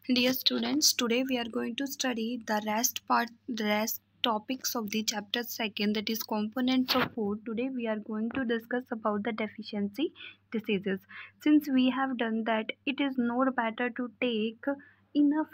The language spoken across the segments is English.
Dear students, today we are going to study the rest topics of the chapter second, that is components of food. Today we are going to discuss about the deficiency diseases. Since we have done that, it is not better to enough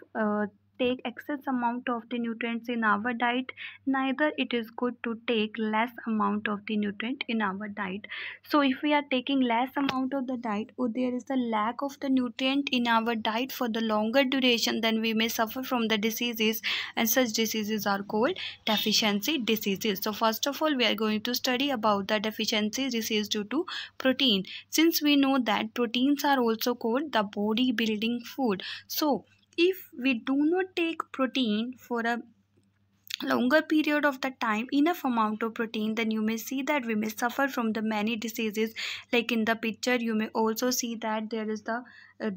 take excess amount of the nutrients in our diet. Neither it is good to take less amount of the nutrient in our diet. So if we are taking less amount of the diet, or there is a lack of the nutrient in our diet for the longer duration, then we may suffer from the diseases, and such diseases are called deficiency diseases. So first of all, we are going to study about the deficiency disease due to protein. Since we know that proteins are also called the body building food, so if we do not take protein for a longer period of the time, enough amount of protein, then you may see that we may suffer from the many diseases. Like in the picture you may also see that there is the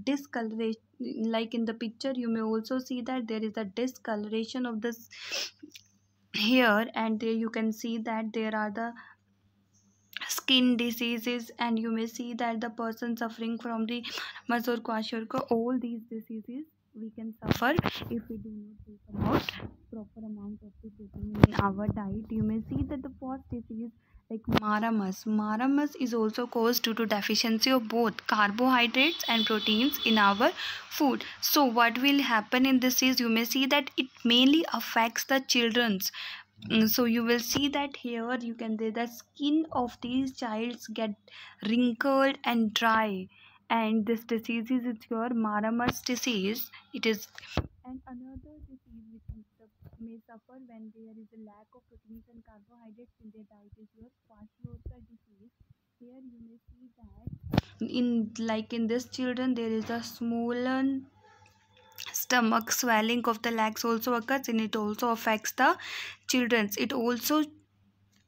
discoloration. Like in the picture you may also see that there is a discoloration of this here, and there you can see that there are the skin diseases, and you may see that the person suffering from the muscle kwashiorkor, all these diseases we can suffer if we do not take about proper amount of the protein in our diet. You may see that the first disease, like maramus is also caused due to deficiency of both carbohydrates and proteins in our food. So what will happen in this is, you may see that it mainly affects the children's. So you will see that here you can see the skin of these childs get wrinkled and dry, and this disease is your Maramus disease. It is, and another disease which may suffer when there is a lack of proteins and carbohydrates in their diet is your Kwashiorkor disease. Here you may see that in this children there is a swollen stomach, swelling of the legs also occurs, and it also affects the children's. It also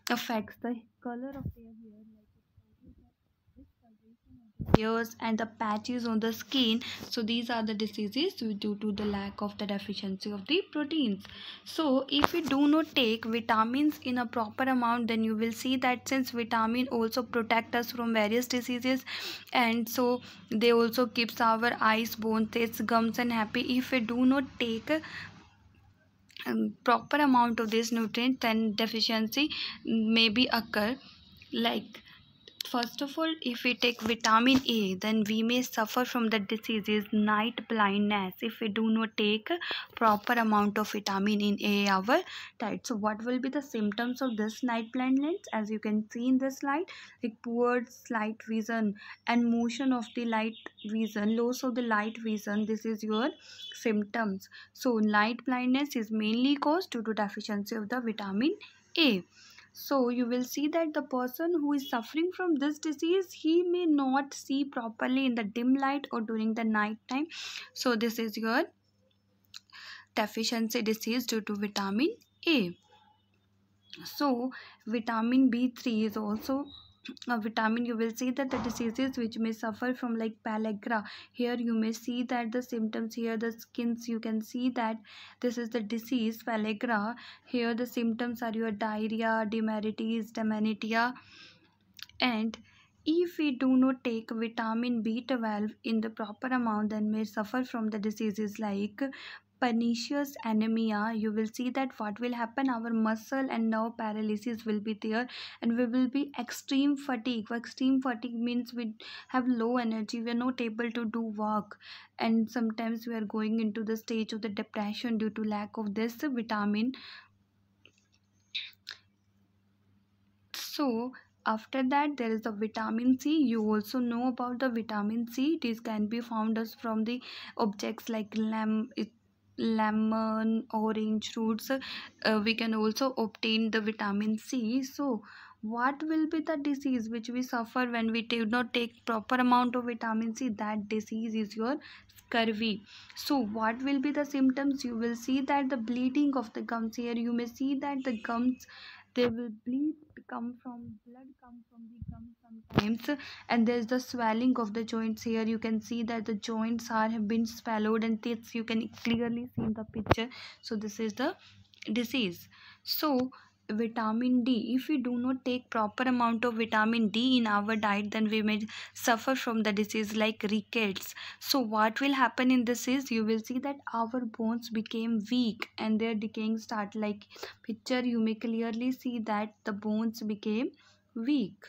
affects the color of their hair, like it causes the discoloration of the hairs and the patches on the skin. So these are the diseases due to the lack of the deficiency of the proteins. So if we do not take vitamins in a proper amount, then you will see that since vitamin also protect us from various diseases, and so they also keeps our eyes, bones, teeth, gums and happy. If we do not take proper amount of this nutrient, then deficiency may be occur. Like first of all, if we take vitamin A, then we may suffer from the diseases night blindness if we do not take proper amount of vitamin in A our diet. So what will be the symptoms of this night blindness? As you can see in the slide, like poor light vision and motion of the light vision, loss of the light vision, this is your symptoms. So night blindness is mainly caused due to deficiency of the vitamin A. So you will see that the person who is suffering from this disease, he may not see properly in the dim light or during the night time. So this is your deficiency disease due to vitamin A. So vitamin B3 is also a vitamin. You will see that the diseases which may suffer from, like pellagra, here you may see that the symptoms, here the skins, you can see that this is the disease pellagra. Here the symptoms are your diarrhea, demerites, dementia. And if we do not take vitamin B12 in the proper amount, then may suffer from the diseases like pernicious anemia. You will see that what will happen, our muscle and nerve paralysis will be there, and we will be extreme fatigue. Extreme fatigue means we have low energy, we are not able to do work, and sometimes we are going into the stage of the depression due to lack of this vitamin. So after that, there is the vitamin C. You also know about the vitamin C. This can be found as from the objects like lemon, orange fruits. We can also obtain the vitamin C. So what will be the disease which we suffer when we do not take proper amount of vitamin C? That disease is your scurvy. So what will be the symptoms? You will see that the bleeding of the gums. Here you may see that the gums, they will bleed, blood come from the gums sometimes, and there's the swelling of the joints. Here you can see that the joints have been swallowed, and teeth you can clearly see in the picture. So this is the disease. So vitamin D. If we do not take proper amount of vitamin D in our diet, then we may suffer from the disease like rickets. So what will happen in this is, you will see that our bones became weak and their decaying start. Like picture, you may clearly see that the bones became weak.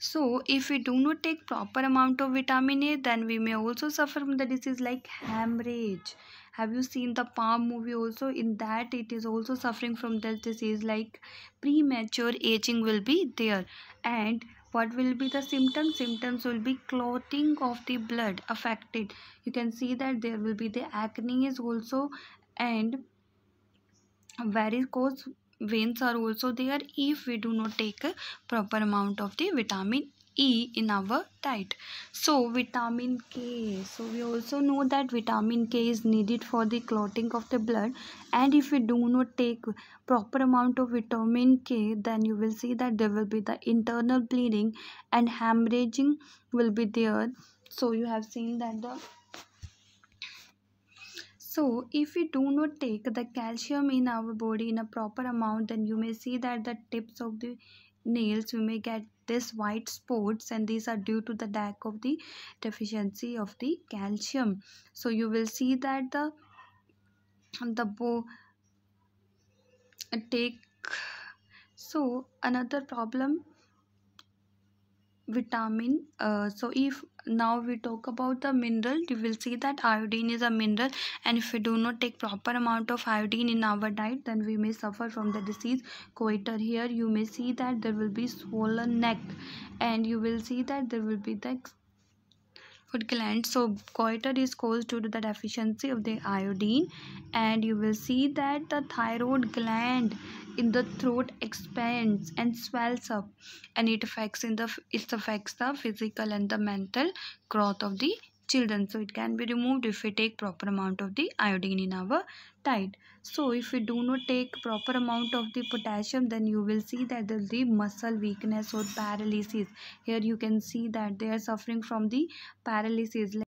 So if we do not take proper amount of vitamin A, then we may also suffer from the disease like hemorrhage. Have you seen the Palm movie also? In that it is also suffering from this disease, like premature aging will be there. And what will be the symptoms? Symptoms will be clotting of the blood affected. You can see that there will be the acne is also, and varicose veins are also there if we do not take a proper amount of the vitamin E in our diet. So vitamin K, so we also know that vitamin K is needed for the clotting of the blood, and if we do not take proper amount of vitamin K, then you will see that there will be the internal bleeding and hemorrhaging will be there. So you have seen that the, so if we do not take the calcium in our body in a proper amount, then you may see that the tips of the nails, you may get this white spots, and these are due to the lack of the deficiency of the calcium. So you will see that the take. So another problem, vitamin, so if now we talk about the mineral, you will see that iodine is a mineral, and if we do not take proper amount of iodine in our diet, then we may suffer from the disease goiter. Here you may see that there will be swollen neck, and you will see that there will be the food gland. So goiter is caused due to the deficiency of the iodine, and you will see that the thyroid gland in the throat expands and swells up, and it affects the physical and the mental growth of the children. So it can be removed if we take proper amount of the iodine in our diet. So if we do not take proper amount of the potassium, then you will see that there will be muscle weakness or paralysis. Here you can see that they are suffering from the paralysis.